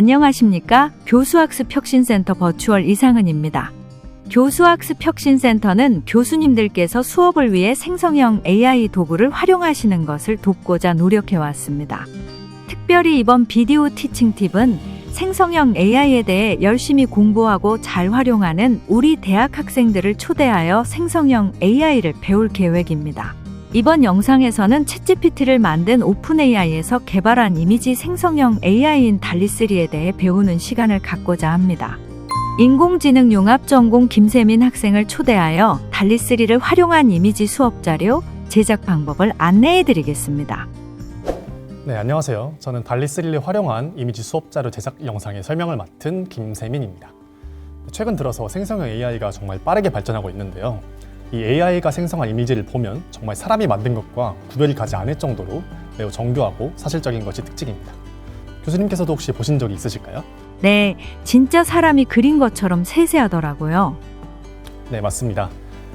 안녕하십니까? 교수학습혁신센터 버추얼 이상은입니다. 교수학습혁신센터는 교수님들께서 수업을 위해 생성형 AI 도구를 활용하시는 것을 돕고자 노력해왔습니다. 특별히 이번 비디오 티칭 팁은 생성형 AI에 대해 열심히 공부하고 잘 활용하는 우리 대학 학생들을 초대하여 생성형 AI를 배울 계획입니다. 이번 영상에서는 챗GPT를 만든 오픈AI에서 개발한 이미지 생성형 AI인 달리3에 대해 배우는 시간을 갖고자 합니다. 인공지능 융합 전공 김세민 학생을 초대하여 달리3를 활용한 이미지 수업 자료 제작 방법을 안내해 드리겠습니다. 네, 안녕하세요. 저는 달리3를 활용한 이미지 수업 자료 제작 영상의 설명을 맡은 김세민입니다. 최근 들어서 생성형 AI가 정말 빠르게 발전하고 있는데요. 이 AI가 생성한 이미지를 보면 정말 사람이 만든 것과 구별이 가지 않을 정도로 매우 정교하고 사실적인 것이 특징입니다. 교수님께서도 혹시 보신 적이 있으실까요? 네, 진짜 사람이 그린 것처럼 세세하더라고요. 네, 맞습니다.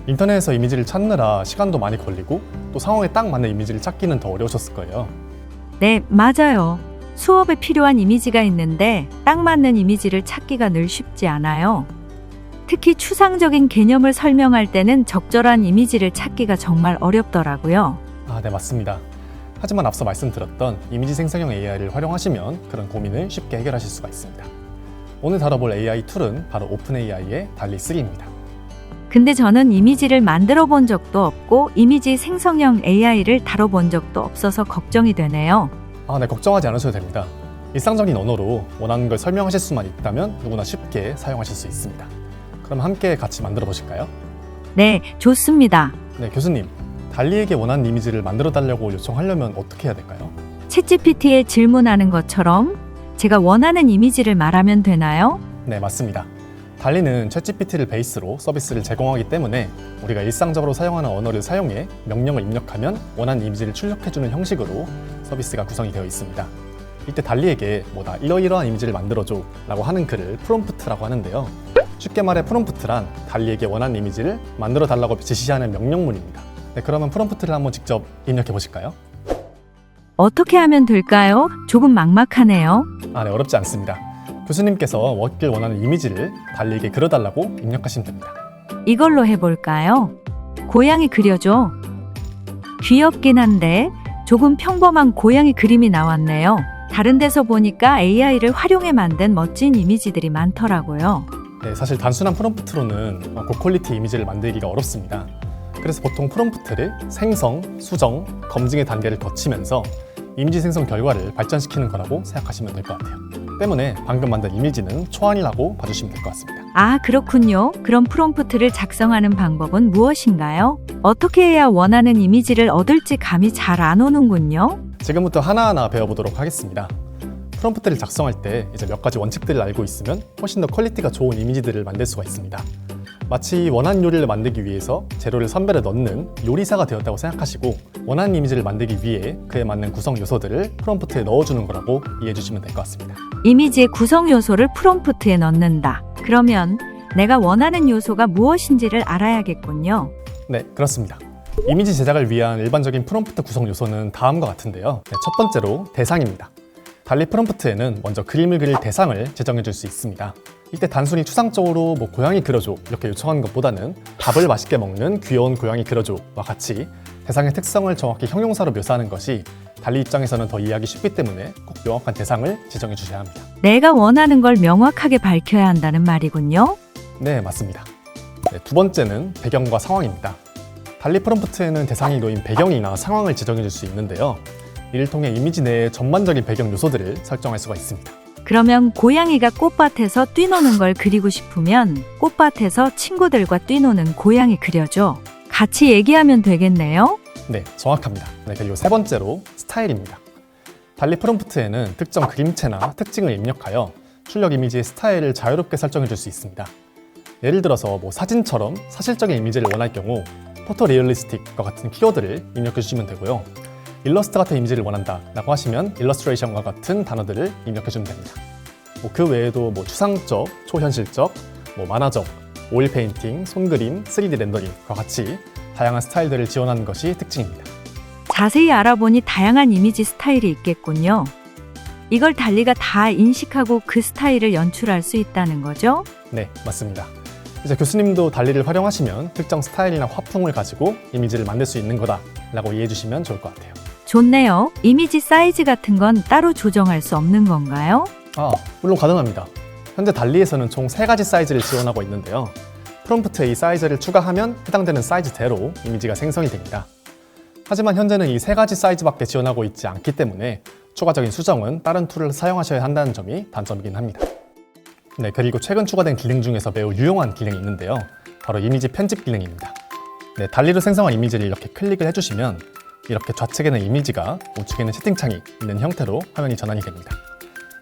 인터넷에서 이미지를 찾느라 시간도 많이 걸리고 또 상황에 딱 맞는 이미지를 찾기는 더 어려우셨을 거예요. 네, 맞아요. 수업에 필요한 이미지가 있는데 딱 맞는 이미지를 찾기가 늘 쉽지 않아요. 특히 추상적인 개념을 설명할 때는 적절한 이미지를 찾기가 정말 어렵더라고요. 네, 맞습니다. 하지만 앞서 말씀드렸던 이미지 생성형 AI를 활용하시면 그런 고민을 쉽게 해결하실 수가 있습니다. 오늘 다뤄볼 AI 툴은 바로 오픈AI의 달리3입니다. 근데 저는 이미지를 만들어 본 적도 없고 이미지 생성형 AI를 다뤄본 적도 없어서 걱정이 되네요. 네, 걱정하지 않으셔도 됩니다. 일상적인 언어로 원하는 걸 설명하실 수만 있다면 누구나 쉽게 사용하실 수 있습니다. 그럼 함께 같이 만들어 보실까요? 네, 좋습니다. 네, 교수님. 달리에게 원하는 이미지를 만들어 달라고 요청하려면 어떻게 해야 될까요? 챗GPT에 질문하는 것처럼 제가 원하는 이미지를 말하면 되나요? 네, 맞습니다. 달리는 챗GPT를 베이스로 서비스를 제공하기 때문에 우리가 일상적으로 사용하는 언어를 사용해 명령을 입력하면 원하는 이미지를 출력해주는 형식으로 서비스가 구성이 되어 있습니다. 이때 달리에게 나 이러이러한 이미지를 만들어줘 라고 하는 글을 프롬프트라고 하는데요. 쉽게 말해 프롬프트란 달리에게 원하는 이미지를 만들어 달라고 지시하는 명령문입니다. 네, 그러면 프롬프트를 한번 직접 입력해 보실까요? 어떻게 하면 될까요? 조금 막막하네요. 네, 어렵지 않습니다. 교수님께서 얻길 원하는 이미지를 달리에게 그려달라고 입력하시면 됩니다. 이걸로 해볼까요? 고양이 그려줘. 귀엽긴 한데 조금 평범한 고양이 그림이 나왔네요. 다른 데서 보니까 AI를 활용해 만든 멋진 이미지들이 많더라고요. 네, 사실 단순한 프롬프트로는 고퀄리티 이미지를 만들기가 어렵습니다. 그래서 보통 프롬프트를 생성, 수정, 검증의 단계를 거치면서 이미지 생성 결과를 발전시키는 거라고 생각하시면 될 것 같아요. 때문에 방금 만든 이미지는 초안이라고 봐주시면 될 것 같습니다. 그렇군요. 그럼 프롬프트를 작성하는 방법은 무엇인가요? 어떻게 해야 원하는 이미지를 얻을지 감이 잘 안 오는군요. 지금부터 하나하나 배워보도록 하겠습니다. 프롬프트를 작성할 때 이제 몇 가지 원칙들을 알고 있으면 훨씬 더 퀄리티가 좋은 이미지들을 만들 수가 있습니다. 마치 원하는 요리를 만들기 위해서 재료를 선별해 넣는 요리사가 되었다고 생각하시고 원하는 이미지를 만들기 위해 그에 맞는 구성 요소들을 프롬프트에 넣어주는 거라고 이해해 주시면 될 것 같습니다. 이미지의 구성 요소를 프롬프트에 넣는다. 그러면 내가 원하는 요소가 무엇인지를 알아야겠군요. 네, 그렇습니다. 이미지 제작을 위한 일반적인 프롬프트 구성 요소는 다음과 같은데요. 첫 번째로 대상입니다. 달리 프롬프트에는 먼저 그림을 그릴 대상을 지정해 줄 수 있습니다. 이때 단순히 추상적으로 고양이 그려줘 이렇게 요청하는 것보다는 밥을 맛있게 먹는 귀여운 고양이 그려줘와 같이 대상의 특성을 정확히 형용사로 묘사하는 것이 달리 입장에서는 더 이해하기 쉽기 때문에 꼭 명확한 대상을 지정해 주셔야 합니다. 내가 원하는 걸 명확하게 밝혀야 한다는 말이군요. 네, 맞습니다. 두 번째는 배경과 상황입니다. 달리 프롬프트에는 대상이 놓인 배경이나 상황을 지정해 줄 수 있는데요. 이를 통해 이미지 내의 전반적인 배경 요소들을 설정할 수가 있습니다. 그러면 고양이가 꽃밭에서 뛰노는 걸 그리고 싶으면 꽃밭에서 친구들과 뛰노는 고양이 그려줘. 같이 얘기하면 되겠네요? 네, 정확합니다. 그리고 세 번째로 스타일입니다. 달리 프롬프트에는 특정 그림체나 특징을 입력하여 출력 이미지의 스타일을 자유롭게 설정해 줄 수 있습니다. 예를 들어서 사진처럼 사실적인 이미지를 원할 경우 포토리얼리스틱과 같은 키워드를 입력해 주시면 되고요. 일러스트 같은 이미지를 원한다 라고 하시면 일러스트레이션과 같은 단어들을 입력해 주면 됩니다. 그 외에도 추상적, 초현실적, 만화적, 오일 페인팅, 손그림, 3D 렌더링과 같이 다양한 스타일들을 지원하는 것이 특징입니다. 자세히 알아보니 다양한 이미지 스타일이 있겠군요. 이걸 달리가 다 인식하고 그 스타일을 연출할 수 있다는 거죠? 네, 맞습니다. 이제 교수님도 달리를 활용하시면 특정 스타일이나 화풍을 가지고 이미지를 만들 수 있는 거다라고 이해해 주시면 좋을 것 같아요. 좋네요. 이미지 사이즈 같은 건 따로 조정할 수 없는 건가요? 물론 가능합니다. 현재 달리에서는 총 3가지 사이즈를 지원하고 있는데요. 프롬프트에 이 사이즈를 추가하면 해당되는 사이즈대로 이미지가 생성이 됩니다. 하지만 현재는 이 3가지 사이즈밖에 지원하고 있지 않기 때문에 추가적인 수정은 다른 툴을 사용하셔야 한다는 점이 단점이긴 합니다. 네, 그리고 최근 추가된 기능 중에서 매우 유용한 기능이 있는데요. 바로 이미지 편집 기능입니다. 네, 달리로 생성한 이미지를 이렇게 클릭을 해주시면 이렇게 좌측에는 이미지가 우측에는 채팅창이 있는 형태로 화면이 전환이 됩니다.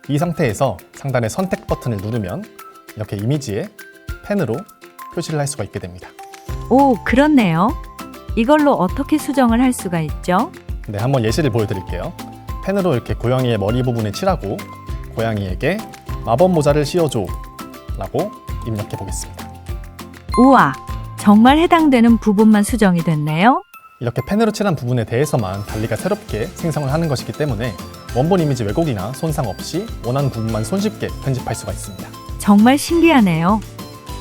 이 상태에서 상단의 선택 버튼을 누르면 이렇게 이미지에 펜으로 표시를 할 수가 있게 됩니다. 오, 그렇네요. 이걸로 어떻게 수정을 할 수가 있죠? 네, 한번 예시를 보여드릴게요. 펜으로 이렇게 고양이의 머리 부분에 칠하고 고양이에게 마법 모자를 씌워줘 라고 입력해 보겠습니다. 우와, 정말 해당되는 부분만 수정이 됐네요. 이렇게 펜으로 칠한 부분에 대해서만 달리가 새롭게 생성을 하는 것이기 때문에 원본 이미지 왜곡이나 손상 없이 원하는 부분만 손쉽게 편집할 수가 있습니다. 정말 신기하네요.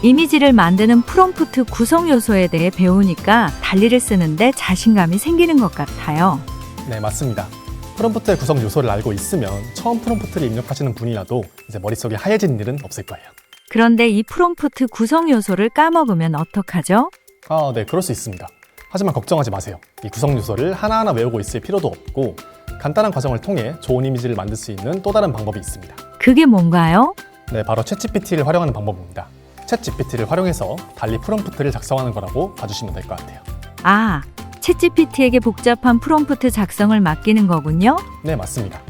이미지를 만드는 프롬프트 구성 요소에 대해 배우니까 달리를 쓰는데 자신감이 생기는 것 같아요. 네, 맞습니다. 프롬프트의 구성 요소를 알고 있으면 처음 프롬프트를 입력하시는 분이라도 이제 머릿속이 하얘진 일은 없을 거예요. 그런데 이 프롬프트 구성 요소를 까먹으면 어떡하죠? 네, 그럴 수 있습니다. 하지만 걱정하지 마세요. 이 구성 요소를 하나하나 외우고 있을 필요도 없고 간단한 과정을 통해 좋은 이미지를 만들 수 있는 또 다른 방법이 있습니다. 그게 뭔가요? 네, 바로 챗GPT를 활용하는 방법입니다. 챗GPT를 활용해서 달리 프롬프트를 작성하는 거라고 봐주시면 될 것 같아요. 챗GPT에게 복잡한 프롬프트 작성을 맡기는 거군요? 네, 맞습니다.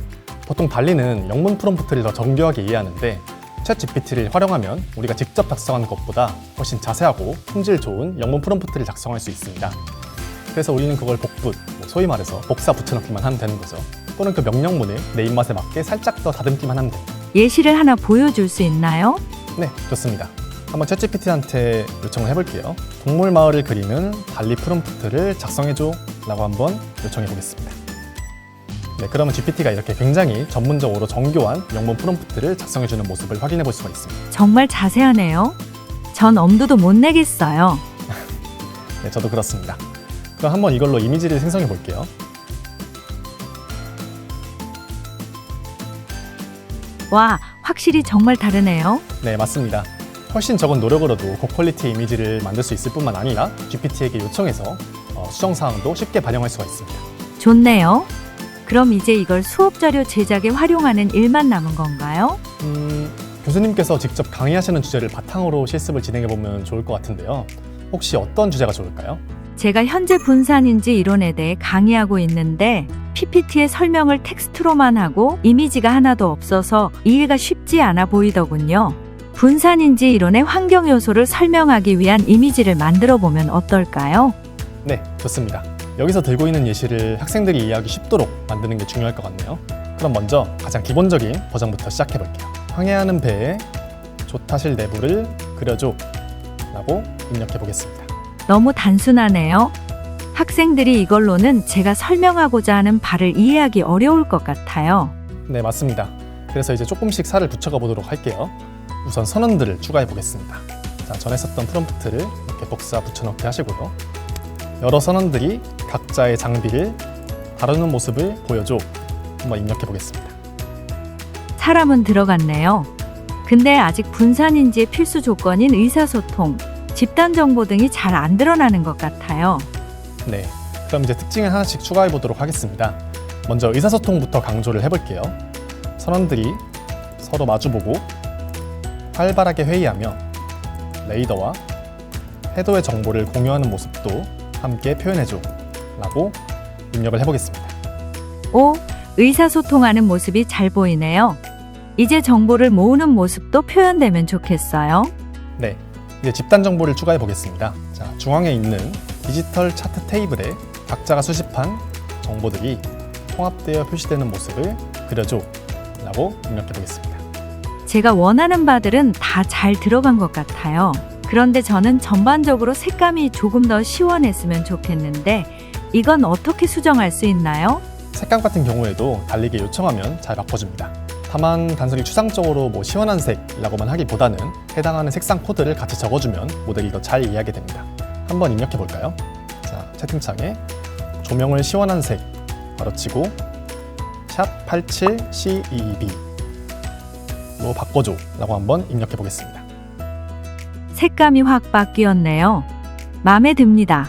보통 달리는 영문 프롬프트를 더 정교하게 이해하는데 챗GPT를 활용하면 우리가 직접 작성하는 것보다 훨씬 자세하고 품질 좋은 영문 프롬프트를 작성할 수 있습니다. 그래서 우리는 그걸 복붙, 소위 말해서 복사 붙여넣기만 하면 되는 거죠. 또는 그 명령문을 내 입맛에 맞게 살짝 더 다듬기만 하면 됩니다. 예시를 하나 보여줄 수 있나요? 네, 좋습니다. 한번 챗GPT한테 요청을 해볼게요. 동물 마을을 그리는 달리 프롬프트를 작성해줘 라고 한번 요청해 보겠습니다. 네, 그러면 GPT가 이렇게 굉장히 전문적으로 정교한 영문 프롬프트를 작성해주는 모습을 확인해 볼 수가 있습니다. 정말 자세하네요. 전 엄두도 못 내겠어요. 네, 저도 그렇습니다. 그럼 한번 이걸로 이미지를 생성해 볼게요. 와, 확실히 정말 다르네요. 네, 맞습니다. 훨씬 적은 노력으로도 고퀄리티 이미지를 만들 수 있을 뿐만 아니라 GPT에게 요청해서 수정사항도 쉽게 반영할 수가 있습니다. 좋네요. 그럼 이제 이걸 수업 자료 제작에 활용하는 일만 남은 건가요? 교수님께서 직접 강의하시는 주제를 바탕으로 실습을 진행해 보면 좋을 것 같은데요. 혹시 어떤 주제가 좋을까요? 제가 현재 분산인지 이론에 대해 강의하고 있는데 PPT의 설명을 텍스트로만 하고 이미지가 하나도 없어서 이해가 쉽지 않아 보이더군요. 분산인지 이론의 환경 요소를 설명하기 위한 이미지를 만들어 보면 어떨까요? 네, 좋습니다. 여기서 들고 있는 예시를 학생들이 이해하기 쉽도록 만드는 게 중요할 것 같네요. 그럼 먼저 가장 기본적인 버전부터 시작해 볼게요. 항해하는 배에 조타실 내부를 그려줘 라고 입력해 보겠습니다. 너무 단순하네요. 학생들이 이걸로는 제가 설명하고자 하는 바를 이해하기 어려울 것 같아요. 네, 맞습니다. 그래서 이제 조금씩 살을 붙여가 보도록 할게요. 우선 선언들을 추가해 보겠습니다. 자, 전에 썼던 프롬프트를 이렇게 복사 붙여넣기 하시고요. 여러 선언들이 각자의 장비를 다루는 모습을 보여줘 한번 입력해 보겠습니다. 사람은 들어갔네요. 근데 아직 분산인지의 필수 조건인 의사소통, 집단 정보 등이 잘 안 드러나는 것 같아요. 네, 그럼 이제 특징을 하나씩 추가해 보도록 하겠습니다. 먼저 의사소통부터 강조를 해볼게요. 선원들이 서로 마주보고 활발하게 회의하며 레이더와 해도의 정보를 공유하는 모습도 함께 표현해줘 라고 입력을 해보겠습니다. 오, 의사소통하는 모습이 잘 보이네요. 이제 정보를 모으는 모습도 표현되면 좋겠어요. 네, 이제 집단 정보를 추가해 보겠습니다. 자, 중앙에 있는 디지털 차트 테이블에 각자가 수집한 정보들이 통합되어 표시되는 모습을 그려줘 라고 입력해 보겠습니다. 제가 원하는 바들은 다 잘 들어간 것 같아요. 그런데 저는 전반적으로 색감이 조금 더 시원했으면 좋겠는데 이건 어떻게 수정할 수 있나요? 색감 같은 경우에도 달리게 요청하면 잘 바꿔줍니다. 다만 단순히 추상적으로 시원한 색이라고만 하기보다는 해당하는 색상 코드를 같이 적어주면 모델이 더 잘 이해하게 됩니다. 한번 입력해 볼까요? 자, 채팅창에 조명을 시원한 색으로 치고 샵 87C22B로 바꿔줘 라고 한번 입력해 보겠습니다. 색감이 확 바뀌었네요. 마음에 듭니다.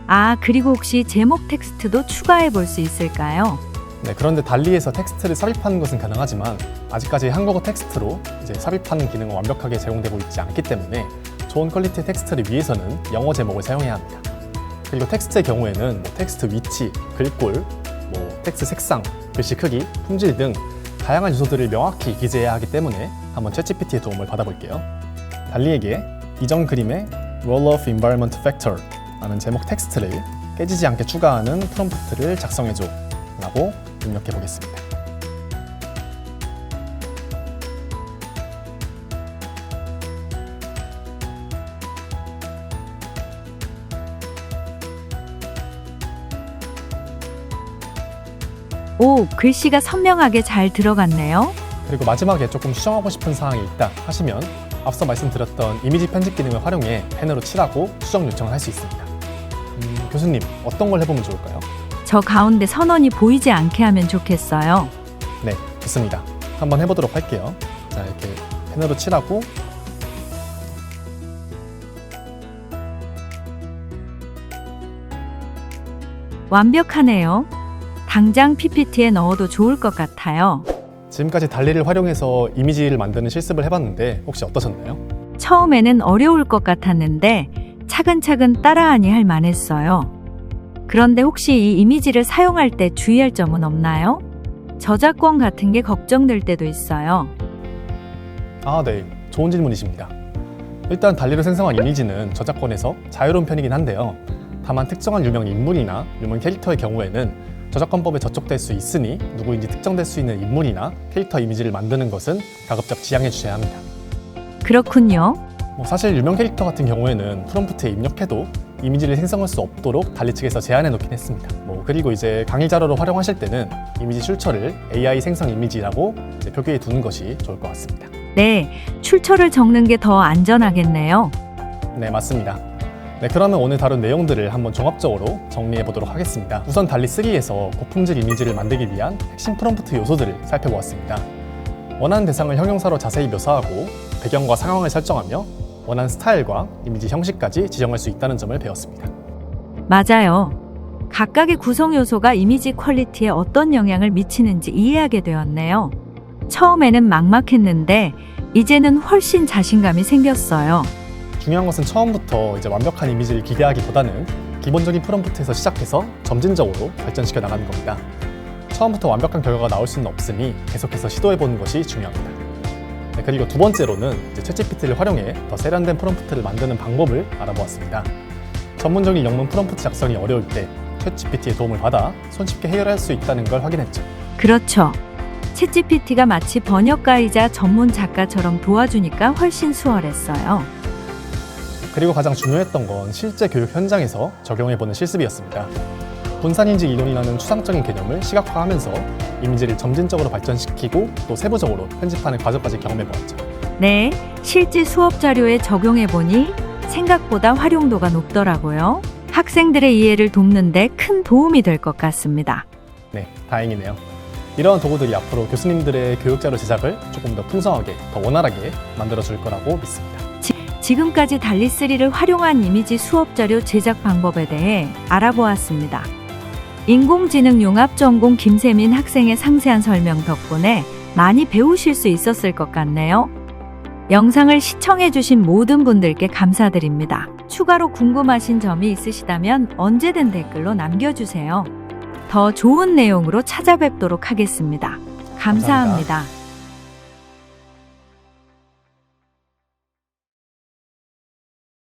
아, 그리고 혹시 제목 텍스트도 추가해 볼 수 있을까요? 네, 그런데 달리에서 텍스트를 삽입하는 것은 가능하지만 아직까지 한국어 텍스트로 삽입하는 기능은 완벽하게 제공되고 있지 않기 때문에 좋은 퀄리티의 텍스트를 위해서는 영어 제목을 사용해야 합니다. 그리고 텍스트의 경우에는 텍스트 위치, 글꼴, 텍스트 색상, 글씨 크기, 품질 등 다양한 요소들을 명확히 기재해야 하기 때문에 한번 챗GPT의 도움을 받아볼게요. 달리에게 이전 그림의 Role of Environment Factor 라는 제목 텍스트를 깨지지 않게 추가하는 프롬프트를 작성해줘 라고 입력해 보겠습니다. 오, 글씨가 선명하게 잘 들어갔네요. 그리고 마지막에 조금 수정하고 싶은 사항이 있다 하시면 앞서 말씀드렸던 이미지 편집 기능을 활용해 펜으로 칠하고 수정 요청을 할 수 있습니다. 교수님, 어떤 걸 해보면 좋을까요? 저 가운데 선원이 보이지 않게 하면 좋겠어요. 네, 좋습니다. 한번 해보도록 할게요. 자, 이렇게 펜으로 칠하고 완벽하네요. 당장 PPT에 넣어도 좋을 것 같아요. 지금까지 달리를 활용해서 이미지를 만드는 실습을 해봤는데 혹시 어떠셨나요? 처음에는 어려울 것 같았는데 차근차근 따라하니 할 만했어요. 그런데 혹시 이 이미지를 사용할 때 주의할 점은 없나요? 저작권 같은 게 걱정될 때도 있어요. 아, 네. 좋은 질문이십니다. 일단 달리로 생성한 이미지는 저작권에서 자유로운 편이긴 한데요. 다만 특정한 유명 인물이나 유명 캐릭터의 경우에는 저작권법에 저촉될 수 있으니 누구인지 특정될 수 있는 인물이나 캐릭터 이미지를 만드는 것은 가급적 지양해 주셔야 합니다. 그렇군요. 사실 유명 캐릭터 같은 경우에는 프롬프트에 입력해도 이미지를 생성할 수 없도록 달리 측에서 제한해 놓긴 했습니다. 그리고 이제 강의 자료로 활용하실 때는 이미지 출처를 AI 생성 이미지라고 표기해 두는 것이 좋을 것 같습니다. 네, 출처를 적는 게 더 안전하겠네요. 네, 맞습니다. 네, 그러면 오늘 다룬 내용들을 한번 종합적으로 정리해 보도록 하겠습니다. 우선 달리3에서 고품질 이미지를 만들기 위한 핵심 프롬프트 요소들을 살펴보았습니다. 원하는 대상을 형용사로 자세히 묘사하고 배경과 상황을 설정하며 원하는 스타일과 이미지 형식까지 지정할 수 있다는 점을 배웠습니다. 맞아요. 각각의 구성 요소가 이미지 퀄리티에 어떤 영향을 미치는지 이해하게 되었네요. 처음에는 막막했는데 이제는 훨씬 자신감이 생겼어요. 중요한 것은 처음부터 완벽한 이미지를 기대하기보다는 기본적인 프롬프트에서 시작해서 점진적으로 발전시켜 나가는 겁니다. 처음부터 완벽한 결과가 나올 수는 없으니 계속해서 시도해보는 것이 중요합니다. 네, 그리고 두 번째로는 챗GPT를 활용해 더 세련된 프롬프트를 만드는 방법을 알아보았습니다. 전문적인 영문 프롬프트 작성이 어려울 때 챗GPT의 도움을 받아 손쉽게 해결할 수 있다는 걸 확인했죠. 그렇죠. 챗GPT가 마치 번역가이자 전문 작가처럼 도와주니까 훨씬 수월했어요. 그리고 가장 중요했던 건 실제 교육 현장에서 적용해보는 실습이었습니다. 분산인지 이론이라는 추상적인 개념을 시각화하면서 이미지를 점진적으로 발전시키고 또 세부적으로 편집하는 과정까지 경험해보았죠. 네, 실제 수업 자료에 적용해보니 생각보다 활용도가 높더라고요. 학생들의 이해를 돕는 데 큰 도움이 될 것 같습니다. 네, 다행이네요. 이러한 도구들이 앞으로 교수님들의 교육자료 제작을 조금 더 풍성하게, 더 원활하게 만들어줄 거라고 믿습니다. 지금까지 달리3를 활용한 이미지 수업 자료 제작 방법에 대해 알아보았습니다. 인공지능 융합 전공 김세민 학생의 상세한 설명 덕분에 많이 배우실 수 있었을 것 같네요. 영상을 시청해주신 모든 분들께 감사드립니다. 추가로 궁금하신 점이 있으시다면 언제든 댓글로 남겨주세요. 더 좋은 내용으로 찾아뵙도록 하겠습니다. 감사합니다.